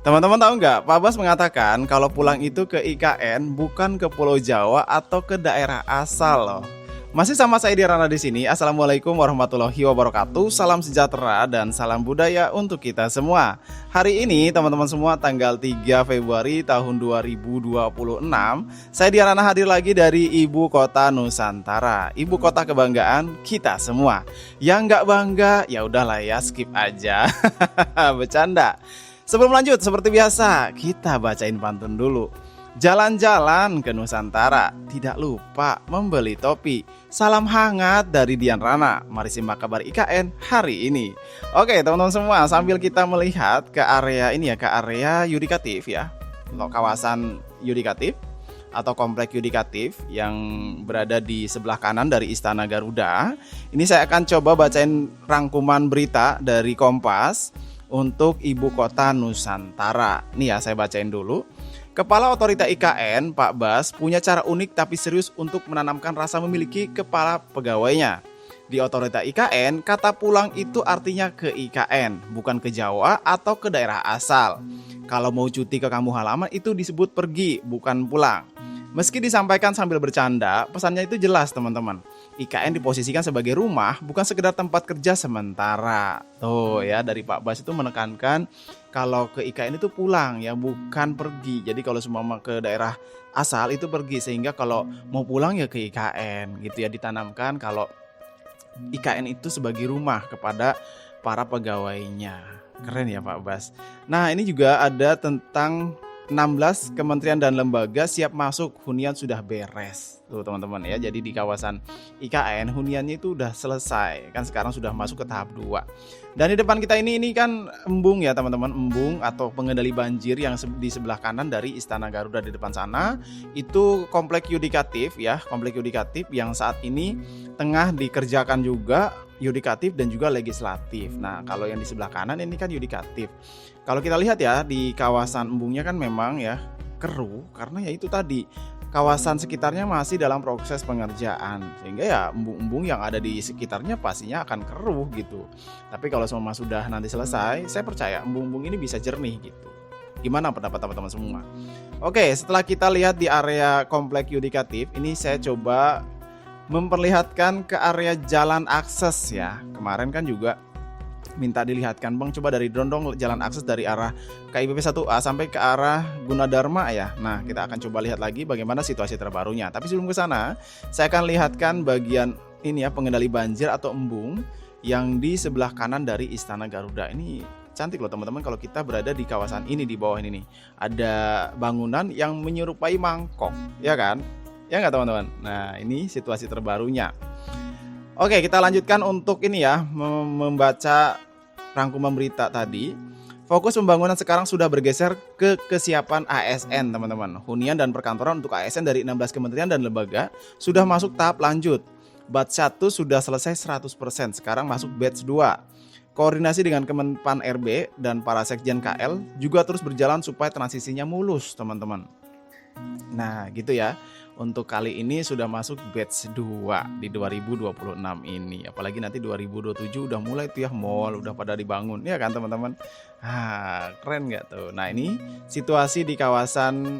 Teman-teman tahu nggak, Pak Bas mengatakan kalau pulang itu ke IKN bukan ke Pulau Jawa atau ke daerah asal loh. Masih sama saya Dirana di sini. Assalamualaikum warahmatullahi wabarakatuh. Salam sejahtera dan salam budaya untuk kita semua. Hari ini teman-teman semua tanggal 3 Februari tahun 2026, saya Dirana hadir lagi dari Ibu Kota Nusantara, Ibu Kota kebanggaan kita semua. Yang nggak bangga ya udahlah ya, skip aja. Bercanda. Sebelum lanjut, seperti biasa, kita bacain pantun dulu. Jalan-jalan ke Nusantara, tidak lupa membeli topi. Salam hangat dari Dian Rana. Mari simak kabar IKN hari ini. Oke, teman-teman semua, sambil kita melihat ke area ini ya, ke area yudikatif ya. Kawasan yudikatif atau komplek yudikatif yang berada di sebelah kanan dari Istana Garuda. Ini saya akan coba bacain rangkuman berita dari Kompas untuk Ibu Kota Nusantara. Nih ya, saya bacain dulu. Kepala Otorita IKN, Pak Bas, punya cara unik tapi serius untuk menanamkan rasa memiliki kepala pegawainya. Di Otorita IKN, kata pulang itu artinya ke IKN, bukan ke Jawa atau ke daerah asal. Kalau mau cuti ke kampung halaman itu disebut pergi, bukan pulang. Meski disampaikan sambil bercanda, pesannya itu jelas teman-teman. IKN diposisikan sebagai rumah, bukan sekedar tempat kerja sementara. Tuh ya, dari Pak Bas itu menekankan kalau ke IKN itu pulang ya, bukan pergi. Jadi kalau semua ke daerah asal itu pergi, sehingga kalau mau pulang ya ke IKN gitu ya, ditanamkan kalau IKN itu sebagai rumah kepada para pegawainya. Keren ya Pak Bas. Nah, ini juga ada tentang 16 kementerian dan lembaga siap masuk, hunian sudah beres. Tuh teman-teman ya, jadi di kawasan IKN huniannya itu udah selesai. Kan sekarang sudah masuk ke tahap 2. Dan di depan kita ini kan embung ya teman-teman, embung atau pengendali banjir yang di sebelah kanan dari Istana Garuda di depan sana. Itu komplek yudikatif ya, komplek yudikatif yang saat ini tengah dikerjakan juga yudikatif dan juga legislatif. Nah, kalau yang di sebelah kanan ini kan yudikatif. Kalau kita lihat ya di kawasan embungnya kan memang ya keruh karena ya itu tadi kawasan sekitarnya masih dalam proses pengerjaan, sehingga ya embung-embung yang ada di sekitarnya pastinya akan keruh gitu. Tapi kalau semua sudah nanti selesai, saya percaya embung-embung ini bisa jernih gitu. Gimana pendapat teman-teman semua? Oke, setelah kita lihat di area komplek yudikatif, ini saya coba memperlihatkan ke area jalan akses ya. Kemarin kan juga minta dilihatkan Bang, coba dari drone jalan akses dari arah KIPP 1A sampai ke arah Gunadarma ya. Nah, kita akan coba lihat lagi bagaimana situasi terbarunya. Tapi sebelum ke sana, saya akan lihatkan bagian ini ya, pengendali banjir atau embung yang di sebelah kanan dari Istana Garuda. Ini cantik loh teman-teman kalau kita berada di kawasan ini, di bawah ini nih. Ada bangunan yang menyerupai mangkok, ya kan? Ya nggak teman-teman? Nah, ini situasi terbarunya. Oke, kita lanjutkan untuk ini ya, membaca rangkuman berita tadi. Fokus pembangunan sekarang sudah bergeser ke kesiapan ASN, teman-teman. Hunian dan perkantoran untuk ASN dari 16 kementerian dan lembaga sudah masuk tahap lanjut. Batch 1 sudah selesai 100%, sekarang masuk batch 2. Koordinasi dengan Kemenpan RB dan para sekjen KL juga terus berjalan supaya transisinya mulus, teman-teman. Nah, gitu ya. Untuk kali ini sudah masuk batch 2 di 2026 ini. Apalagi nanti 2027 udah mulai tuh ya, mall udah pada dibangun. Ya kan teman-teman? Keren nggak tuh? Nah, ini situasi di kawasan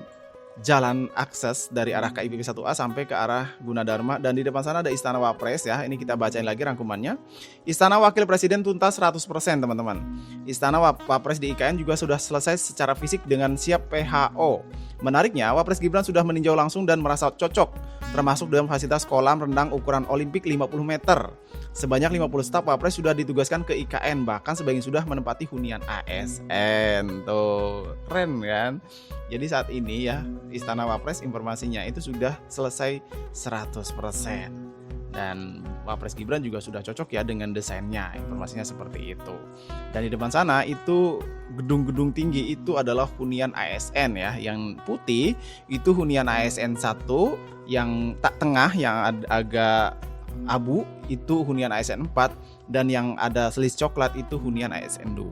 jalan akses dari arah KIPP 1A sampai ke arah Gunadarma, dan di depan sana ada Istana Wapres ya. Ini kita bacain lagi rangkumannya. Istana Wakil Presiden tuntas 100% teman-teman. Istana Wapres di IKN juga sudah selesai secara fisik dengan siap PHO. Menariknya, Wapres Gibran sudah meninjau langsung dan merasa cocok, termasuk dalam fasilitas kolam renang ukuran Olimpik 50 meter. Sebanyak 50 staf Wapres sudah ditugaskan ke IKN, bahkan sebagian sudah menempati hunian ASN. Tuh, keren kan? Jadi saat ini ya, Istana Wapres informasinya itu sudah selesai 100%. Dan Wapres Gibran juga sudah cocok ya dengan desainnya, informasinya seperti itu. Dan di depan sana itu gedung-gedung tinggi itu adalah hunian ASN ya. Yang putih itu hunian ASN 1, yang tak tengah yang agak abu itu hunian ASN 4, dan yang ada selis coklat itu hunian ASN 2.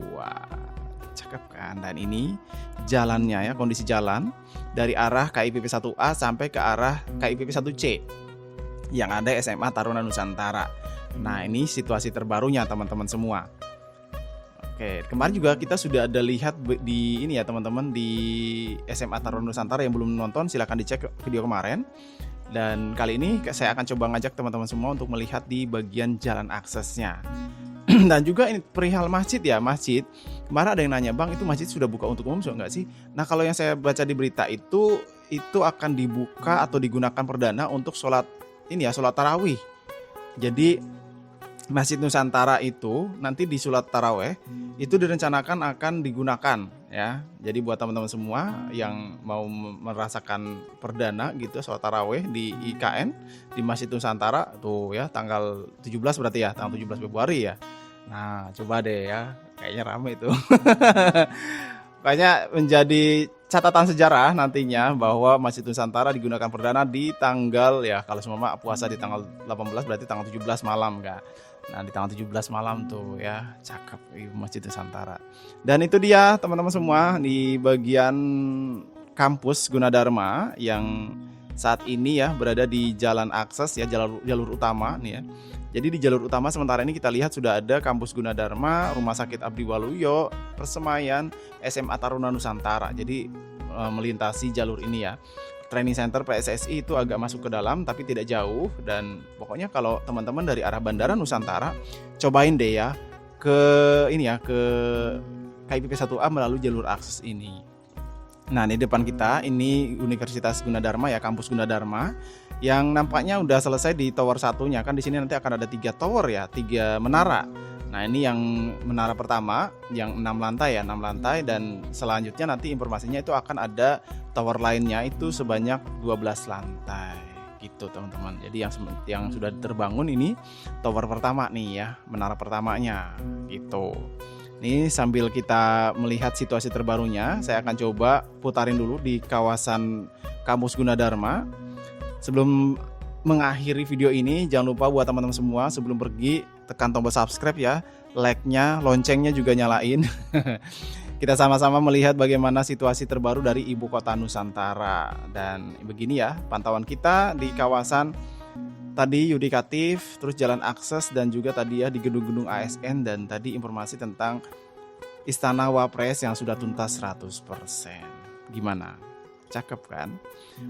Cakep kan? Dan ini jalannya ya, kondisi jalan dari arah KIPP 1A sampai ke arah KIPP 1C yang ada SMA Taruna Nusantara. Nah, ini situasi terbarunya teman-teman semua. Oke, kemarin juga kita sudah ada lihat di ini ya teman-teman, di SMA Taruna Nusantara. Yang belum nonton silahkan dicek video kemarin. Dan kali ini saya akan coba ngajak teman-teman semua untuk melihat di bagian jalan aksesnya. Dan juga ini perihal masjid ya, masjid. Kemarin ada yang nanya, Bang, itu masjid sudah buka untuk umum enggak sih? Nah, kalau yang saya baca di berita itu akan dibuka atau digunakan perdana untuk sholat ini ya, sholat tarawih. Jadi Masjid Nusantara itu nanti di sholat taraweh itu direncanakan akan digunakan ya. Jadi buat teman-teman semua yang mau merasakan perdana gitu sholat taraweh di IKN di Masjid Nusantara tuh ya, tanggal 17 berarti ya, tanggal 17 Februari ya. Nah, coba deh ya, kayaknya rame itu. Kayaknya menjadi catatan sejarah nantinya bahwa Masjid Nusantara digunakan perdana di tanggal ya, kalau semua puasa di tanggal 18 berarti tanggal 17 malam kan. Nah, di tanggal 17 malam tuh ya, cakep Masjid Nusantara. Dan itu dia teman-teman semua di bagian kampus Gunadarma yang saat ini ya berada di jalan akses ya, jalur utama nih ya. Jadi di jalur utama sementara ini kita lihat sudah ada kampus Gunadarma, Rumah Sakit Abdi Waluyo, Persemayan, SMA Taruna Nusantara. Jadi melintasi jalur ini ya. Training Center PSSI itu agak masuk ke dalam tapi tidak jauh, dan pokoknya kalau teman-teman dari arah Bandara Nusantara cobain deh ya ke ini ya, ke KIPP 1A melalui jalur akses ini. Nah, di depan kita ini Universitas Gunadarma ya, kampus Gunadarma yang nampaknya udah selesai di tower satunya. Kan di sini nanti akan ada 3 tower ya, 3 menara. Nah, ini yang menara pertama yang 6 lantai ya, 6 lantai, dan selanjutnya nanti informasinya itu akan ada tower lainnya itu sebanyak 12 lantai gitu teman-teman. Jadi yang sudah terbangun ini tower pertama nih ya, menara pertamanya gitu. Ini sambil kita melihat situasi terbarunya, saya akan coba putarin dulu di kawasan kampus Gunadarma. Sebelum mengakhiri video ini, jangan lupa buat teman-teman semua sebelum pergi tekan tombol subscribe ya, like-nya, loncengnya juga nyalain. Kita sama-sama melihat bagaimana situasi terbaru dari ibu kota Nusantara. Dan begini ya pantauan kita di kawasan tadi Yudikatif, terus jalan akses, dan juga tadi ya di gedung-gedung ASN, dan tadi informasi tentang Istana Wapres yang sudah tuntas 100%. Gimana? Cakep kan?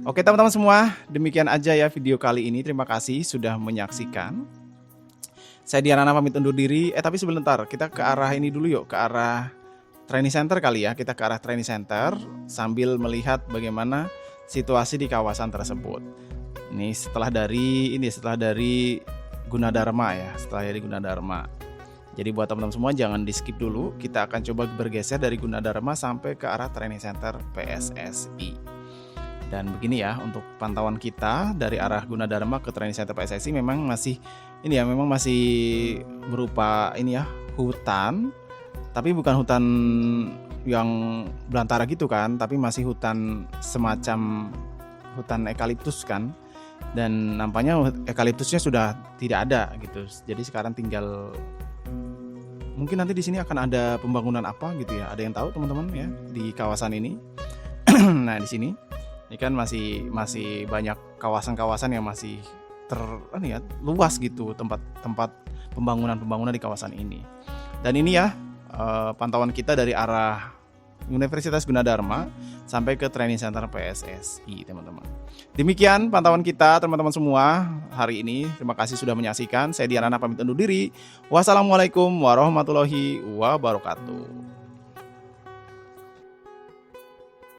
Oke teman-teman semua, demikian aja ya video kali ini. Terima kasih sudah menyaksikan. Saya Diana pamit undur diri. Tapi sebentar, kita ke arah ini dulu yuk, ke arah training center kali ya. Kita ke arah training center sambil melihat bagaimana situasi di kawasan tersebut. Ini setelah dari Gunadarma ya, setelah dari Gunadarma. Jadi buat teman-teman semua jangan di skip dulu. Kita akan coba bergeser dari Gunadarma sampai ke arah training center PSSI. Dan begini ya untuk pantauan kita dari arah Gunadarma ke training center PSSI memang masih berupa ini ya, hutan. Tapi bukan hutan yang belantara gitu kan, tapi masih hutan semacam hutan eukaliptus kan. Dan nampaknya eukaliptusnya sudah tidak ada gitu. Jadi sekarang tinggal mungkin nanti di sini akan ada pembangunan apa gitu ya. Ada yang tahu teman-teman ya di kawasan ini? Nah, di sini ini kan masih banyak kawasan-kawasan yang masih luas gitu, tempat pembangunan di kawasan ini. Dan ini ya pantauan kita dari arah Universitas Gunadarma sampai ke training center PSSI teman-teman. Demikian pantauan kita teman-teman semua hari ini. Terima kasih sudah menyaksikan. Saya Diana pamit undur diri. Wassalamualaikum warahmatullahi wabarakatuh.